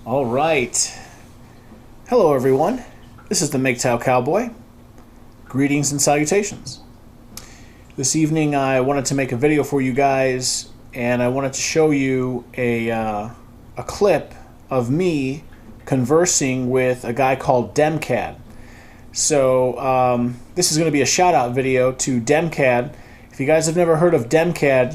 All right. Hello, everyone. This is the MGTOW Cowboy. Greetings and salutations. This evening, I wanted to make a video for you guys, and I wanted to show you a clip of me conversing with a guy called Demcad. So this is going to be a shout-out video to Demcad. If you guys have never heard of Demcad,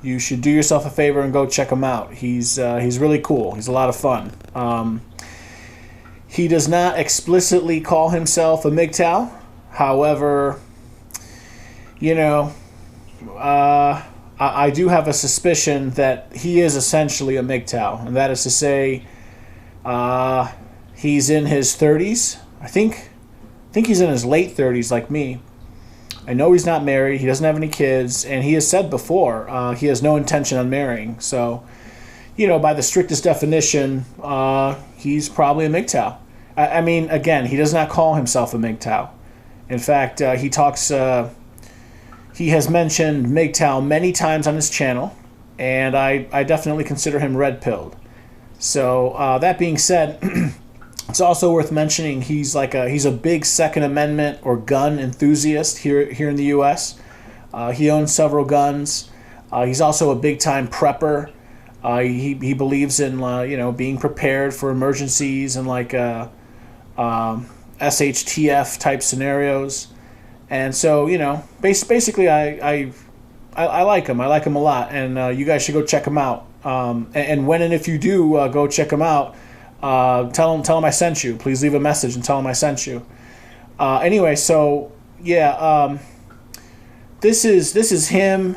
you should do yourself a favor and go check him out. He's really cool. He's a lot of fun. He does not explicitly call himself a MGTOW. However, you know, I do have a suspicion that he is essentially a MGTOW, and that is to say, he's in his 30s. I think he's in his late 30s, like me. I know he's not married, he doesn't have any kids, and he has said before he has no intention on marrying. So, you know, by the strictest definition, he's probably a MGTOW. I mean, again, he does not call himself a MGTOW. In fact, he has mentioned MGTOW many times on his channel, and I definitely consider him red-pilled. So, that being said, it's also worth mentioning he's a big Second Amendment or gun enthusiast here in the U.S. He owns several guns. He's also a big-time prepper. He believes in being prepared for emergencies and SHTF type scenarios. And so, you know, basically I like him. I like him a lot, and you guys should go check him out. And when and if you do go check him out, tell him I sent you. Please leave a message and tell him I sent you. Anyway, so yeah, this is him.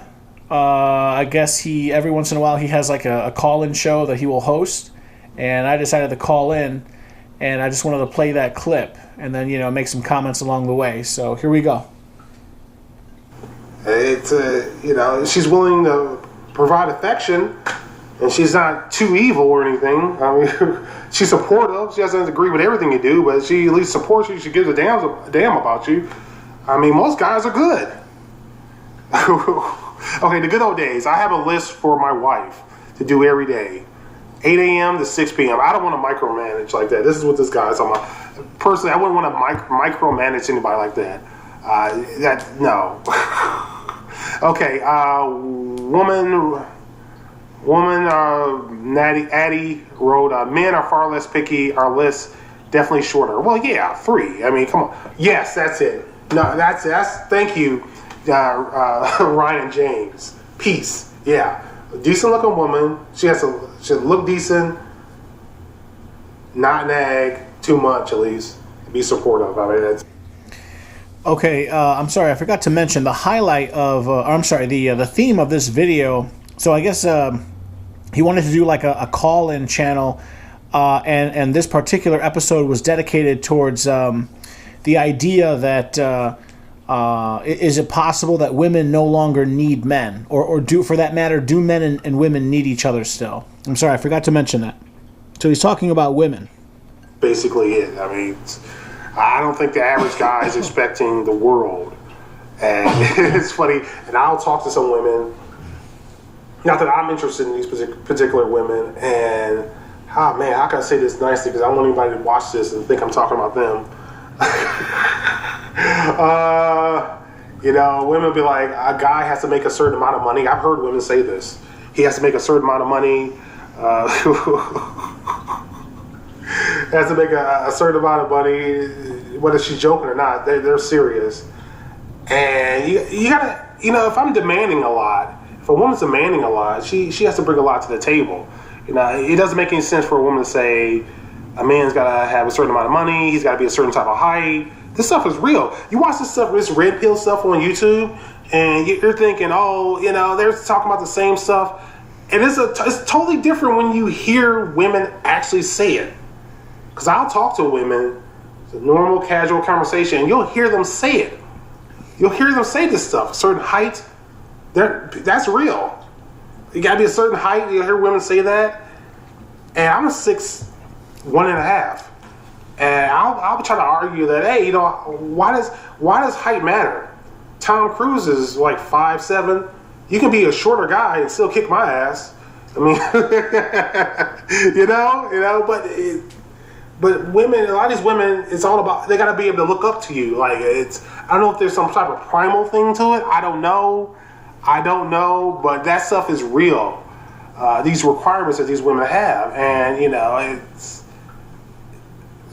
I guess every once in a while he has like a call-in show that he will host, and I decided to call in, and I just wanted to play that clip and then, you know, make some comments along the way. So here we go. It's you know, she's willing to provide affection, and she's not too evil or anything. I mean, she's supportive. She doesn't agree with everything you do, but she at least supports you. She gives a damn about you. I mean, most guys are good. Okay, the good old days. I have a list for my wife to do every day. 8 a.m. to 6 p.m. I don't want to micromanage like that. This is what this guy's talking about. Personally, I wouldn't want to micromanage anybody like that. No. Okay, Natty wrote, men are far less picky, our list definitely shorter. Well, yeah, 3. I mean, come on. Yes, that's it. No, that's thank you, Ryan James. Peace. Yeah. A decent looking woman. She should look decent, not nag too much at least. Be supportive. I mean, that's... Okay, I'm sorry, I forgot to mention the highlight of, the theme of this video. So I guess he wanted to do like a call-in channel, and this particular episode was dedicated towards the idea that is it possible that women no longer need men, or do, for that matter, do men and women need each other still? I'm sorry, I forgot to mention that. So he's talking about women. Basically it. I mean, I don't think the average guy is expecting the world. And it's funny, and I'll talk to some women, not that I'm interested in these particular women, and man, how can I say this nicely, because I don't want anybody to watch this and think I'm talking about them. You know, women will be like, a guy has to make a certain amount of money. I've heard women say this. He has to make a certain amount of money. Has to make a certain amount of money, whether she's joking or not. They're serious. And you gotta, you know, if I'm demanding a lot, if a woman's demanding a lot, she has to bring a lot to the table. You know, it doesn't make any sense for a woman to say a man's gotta have a certain amount of money, he's gotta be a certain type of height. This stuff is real. You watch this stuff, this red pill stuff on YouTube, and you're thinking, oh, you know, they're talking about the same stuff. And it's totally different when you hear women actually say it. Because I'll talk to women, it's a normal, casual conversation, and you'll hear them say it. You'll hear them say this stuff. A certain height, that's real. You gotta be a certain height. You'll hear women say that. And I'm a 6'1.5", and I'll try to argue that, hey, you know, why does height matter? Tom Cruise is like 5'7". You can be a shorter guy and still kick my ass. I mean, but women, a lot of these women, it's all about, they got to be able to look up to you. Like, I don't know if there's some type of primal thing to it. I don't know, but that stuff is real. These requirements that these women have, and it's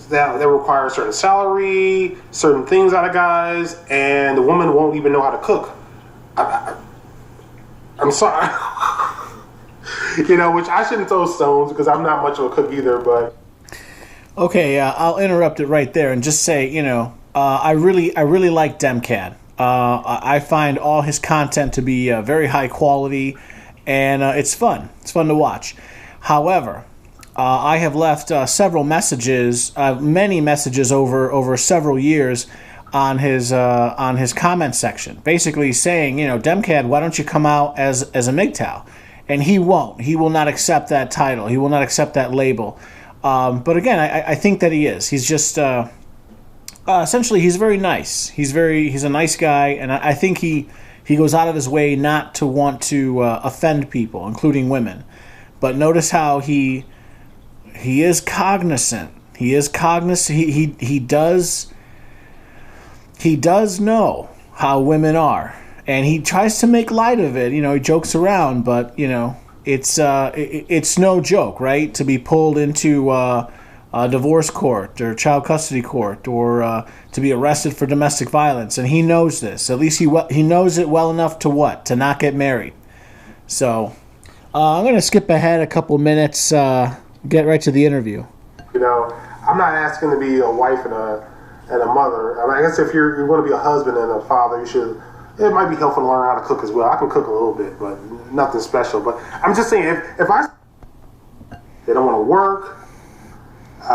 that require a certain salary, certain things out of guys, and the woman won't even know how to cook. I'm sorry. Which I shouldn't throw stones because I'm not much of a cook either, but. Okay, I'll interrupt it right there and just say, I really like Demcad. I find all his content to be very high quality, and it's fun. It's fun to watch. However, I have left several messages, many messages over several years on his comment section, basically saying, Demcad, why don't you come out as a MGTOW? And he won't. He will not accept that title. He will not accept that label. But again, I think that he is. He's just essentially he's very nice. He's a nice guy, and I think he goes out of his way not to want to offend people, including women. But notice how he is cognizant. He is cognizant. He does know how women are, and he tries to make light of it. He jokes around, but it's no joke, right? To be pulled into a divorce court or child custody court, or to be arrested for domestic violence, and he knows this. At least he knows it well enough to not get married. So I'm going to skip ahead a couple minutes, get right to the interview. I'm not asking to be a wife and a mother. I guess if you're going to be a husband and a father, you should. It might be helpful to learn how to cook as well. I can cook a little bit, but nothing special. But I'm just saying, if they don't want to work,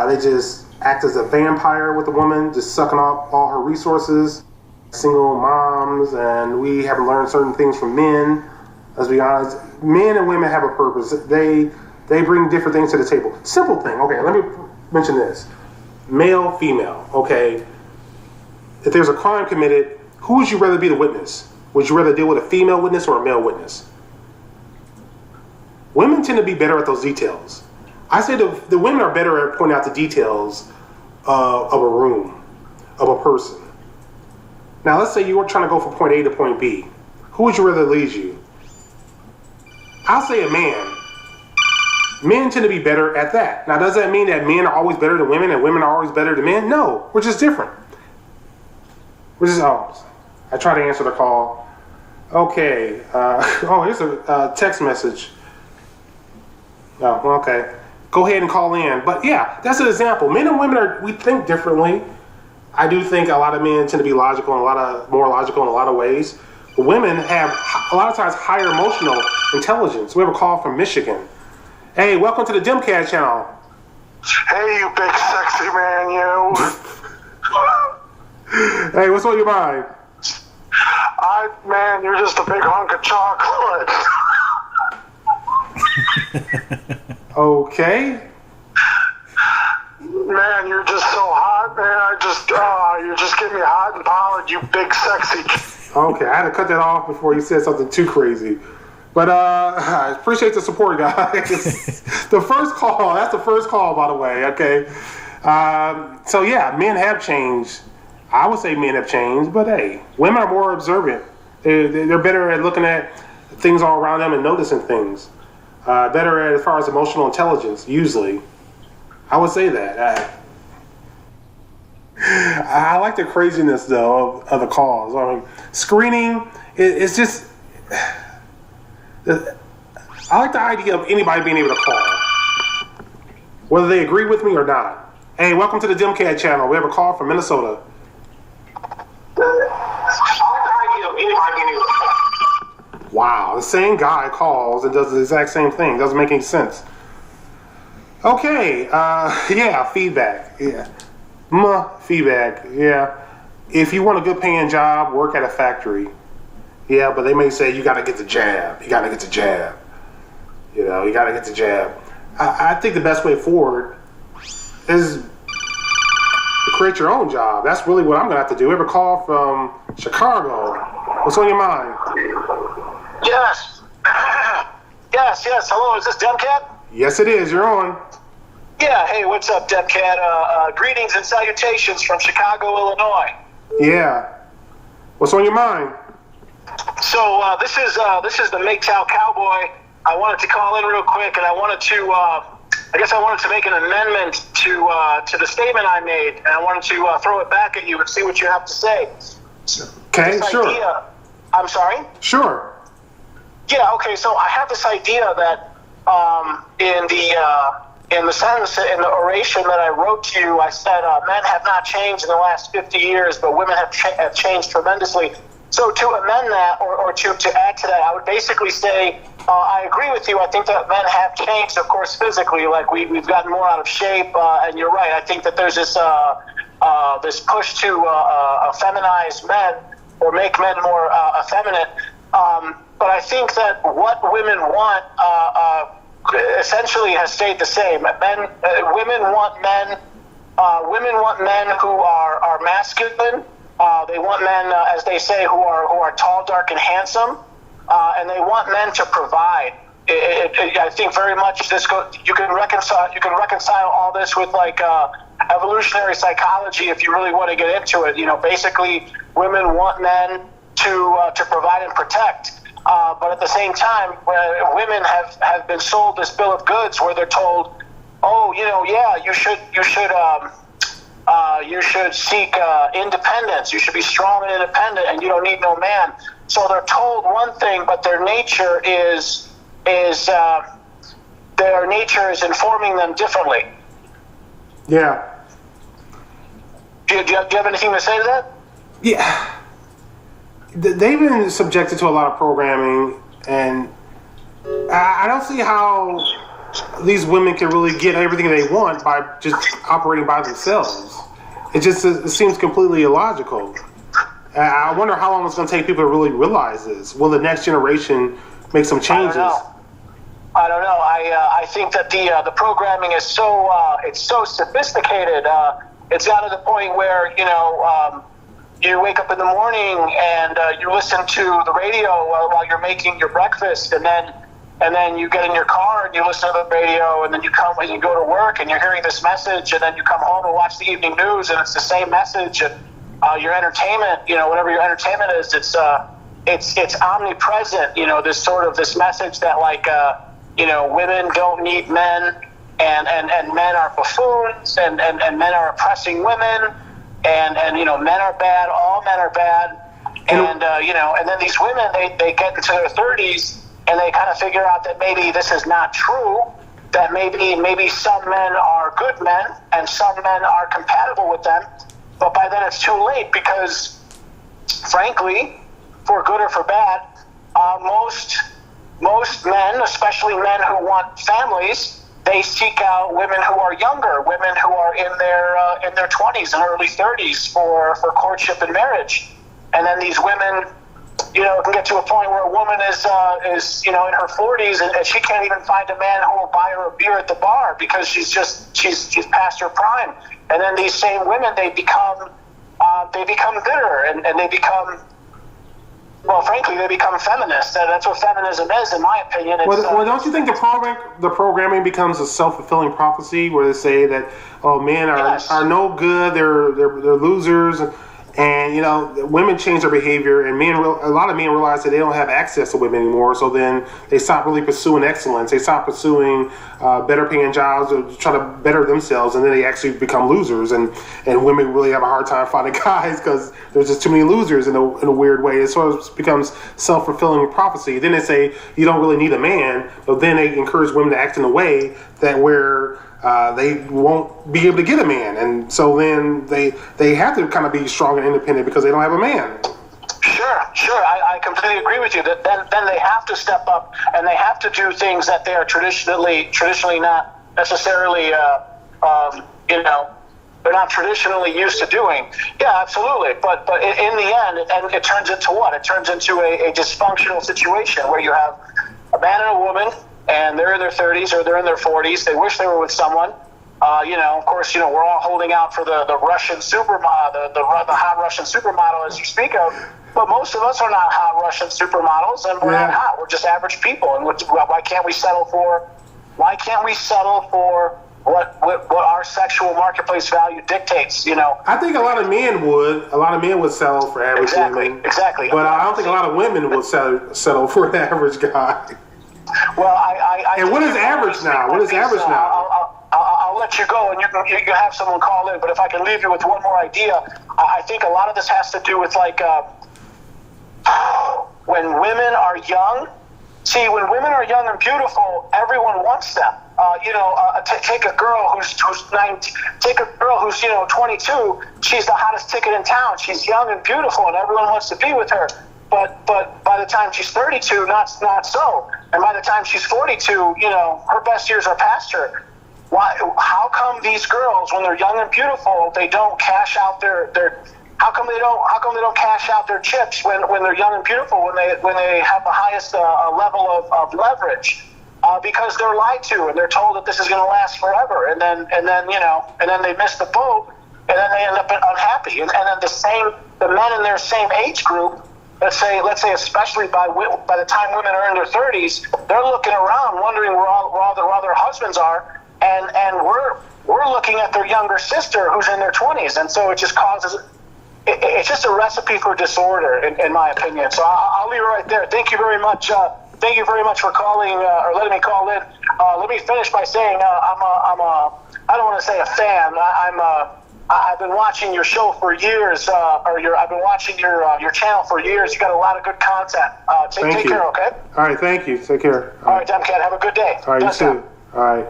they just act as a vampire with the woman, just sucking off all her resources. Single moms, and we haven't learned certain things from men. Let's be honest, men and women have a purpose. They bring different things to the table. Simple thing. Okay, let me mention this: male, female. Okay, if there's a crime committed, who would you rather be the witness? Would you rather deal with a female witness or a male witness? Women tend to be better at those details. I say the women are better at pointing out the details of a room, of a person. Now, let's say you were trying to go from point A to point B. Who would you rather lead you? I'll say a man. Men tend to be better at that. Now, does that mean that men are always better than women and women are always better than men? No, we're just different. I try to answer the call. Okay. Here's a text message. Oh, okay. Go ahead and call in. But yeah, that's an example. Men and women we think differently. I do think a lot of men tend to be logical and more logical in a lot of ways. But women have a lot of times higher emotional intelligence. We have a call from Michigan. Hey, welcome to the Demcad channel. Hey, you big sexy man, you. Hey, what's on your mind? Man, you're just a big hunk of chocolate. Okay. Man, you're just so hot, man. You just get me hot and bothered, you big sexy. Okay, I had to cut that off before you said something too crazy. But I appreciate the support, guys. The first call, that's the first call, by the way, okay? So yeah, men have changed. I would say men have changed, but hey, women are more observant. They're better at looking at things all around them and noticing things. Better at as far as emotional intelligence, usually. I would say that. I like the craziness, though, of the calls. I mean, screening, it's just... I like the idea of anybody being able to call, whether they agree with me or not. Hey, welcome to the Demcad channel. We have a call from Minnesota. Wow, the same guy calls and does the exact same thing. Doesn't make any sense. Okay, yeah, feedback. Yeah. Feedback, yeah. If you want a good paying job, work at a factory. Yeah, but they may say you gotta get the jab. You gotta get the jab. You gotta get the jab. I think the best way forward is to create your own job. That's really what I'm gonna have to do. We have a call from Chicago. What's on your mind? Yes. Yeah, Yes. Hello, is this Demcad? Yes, it is. You're on. Yeah, hey, what's up, Demcad? Greetings and salutations from Chicago, Illinois. Yeah. What's on your mind? So this is the MGTOW Cowboy. I wanted to call in real quick, and I wanted to make an amendment to the statement I made, and I wanted to throw it back at you and see what you have to say. Okay, This sure. idea, I'm sorry? Sure. Yeah, okay, so I have this idea that in the sentence, in the oration that I wrote to you, I said men have not changed in the last 50 years, but women have changed tremendously. So to amend that, or to add to that, I would basically say I agree with you. I think that men have changed, of course, physically. Like we've gotten more out of shape, and you're right. I think that there's this push to feminize men or make men more effeminate. But I think that what women want essentially has stayed the same. Women want men who are masculine. They want men, as they say, who are tall, dark, and handsome, and they want men to provide. I think very much you can reconcile all this with like evolutionary psychology if you really want to get into it. Basically, women want men to provide and protect. But at the same time, women have been sold this bill of goods where they're told, oh, you should seek independence. You should be strong and independent, and you don't need no man. So they're told one thing, but their nature is informing them differently. Yeah. Do you have anything to say to that? Yeah. They've been subjected to a lot of programming, and I don't see how these women can really get everything they want by just operating by themselves. It seems completely illogical. I wonder how long it's going to take people to really realize this. Will the next generation make some changes? I don't know. I think that the programming is it's so sophisticated. It's got to the point where you wake up in the morning and you listen to the radio while you're making your breakfast, and then you get in your car and you listen to the radio, and then you come and you go to work and you're hearing this message, and then you come home and watch the evening news and it's the same message. And your entertainment, whatever your entertainment is, it's omnipresent. This message that women don't need men, and men are buffoons, and men are oppressing women, and men are bad, all men are bad, and then these women they get into their 30s. And they kind of figure out that maybe this is not true, that maybe some men are good men and some men are compatible with them. But by then it's too late because, frankly, for good or for bad, most men, especially men who want families, they seek out women who are younger, women who are in their 20s and early 30s for courtship and marriage. And then these women, it can get to a point where a woman is in her 40s and she can't even find a man who will buy her a beer at the bar because she's past her prime. And then these same women, they become bitter and they become, well, frankly, they become feminists. That's what feminism is, in my opinion. Well, don't you think the programming becomes a self-fulfilling prophecy where they say that men are no good, they're losers. And women change their behavior, and a lot of men realize that they don't have access to women anymore. So then they stop really pursuing excellence. They stop pursuing better paying jobs or try to better themselves, and then they actually become losers. And women really have a hard time finding guys because there's just too many losers in a weird way. It sort of becomes self-fulfilling prophecy. Then they say you don't really need a man, but then they encourage women to act in a way that where they won't be able to get a man, and so then they have to kind of be strong and independent because they don't have a man. Sure. I completely agree with you. That then they have to step up and they have to do things that they are traditionally not necessarily they're not traditionally used to doing. Yeah, absolutely. But in the end, it turns into what? It turns into a dysfunctional situation where you have a man and a woman, and they're in their 30s or they're in their 40s. They wish they were with someone. Of course, we're all holding out for the Russian supermodel, the hot Russian supermodel as you speak of. But most of us are not hot Russian supermodels, and we're not hot. We're just average people. And why can't we settle for? Why can't we settle for what our sexual marketplace value dictates? You know, I think a lot of men would. A lot of men would settle for average women. Exactly. But I don't think a lot of women would settle for an average guy. Well, I and what is average now? What is average now? I'll let you go, and you can have someone call in. But if I can leave you with one more idea, I think a lot of this has to do with like when women are young. See, when women are young and beautiful, everyone wants them. Take a girl who's 19, take a girl who's 22. She's the hottest ticket in town. She's young and beautiful, and everyone wants to be with her. But by the time she's 32, not so. And by the time she's 42, her best years are past her. Why? How come these girls, when they're young and beautiful, they don't cash out their how come they don't cash out their chips when they're young and beautiful, when they have the highest level of leverage? Because they're lied to and they're told that this is going to last forever, and then they miss the boat, and then they end up unhappy. And then the men in their same age group, let's say especially by the time women are in their 30s, they're looking around wondering where all their husbands are, and we're looking at their younger sister who's in their 20s, and so it just causes. It's just a recipe for disorder, in my opinion. So I'll leave it right there. Thank you very much. Thank you very much for calling or letting me call in. Let me finish by saying I don't want to say a fan. I've been watching your show for years, I've been watching your channel for years. You got a lot of good content. Take care, okay? All right, thank you. Take care. All right, Demcad, have a good day. All right, you too. All right.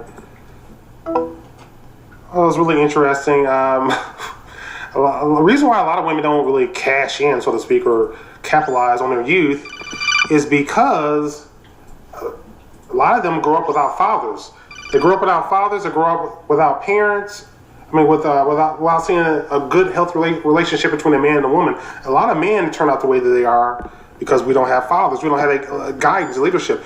Well, it was really interesting. The reason why a lot of women don't really cash in, so to speak, or capitalize on their youth is because a lot of them grow up without fathers. They grow up without fathers. They grow up without parents. I mean, without seeing a good, healthy relationship between a man and a woman. A lot of men turn out the way that they are because we don't have fathers. We don't have guidance, leadership.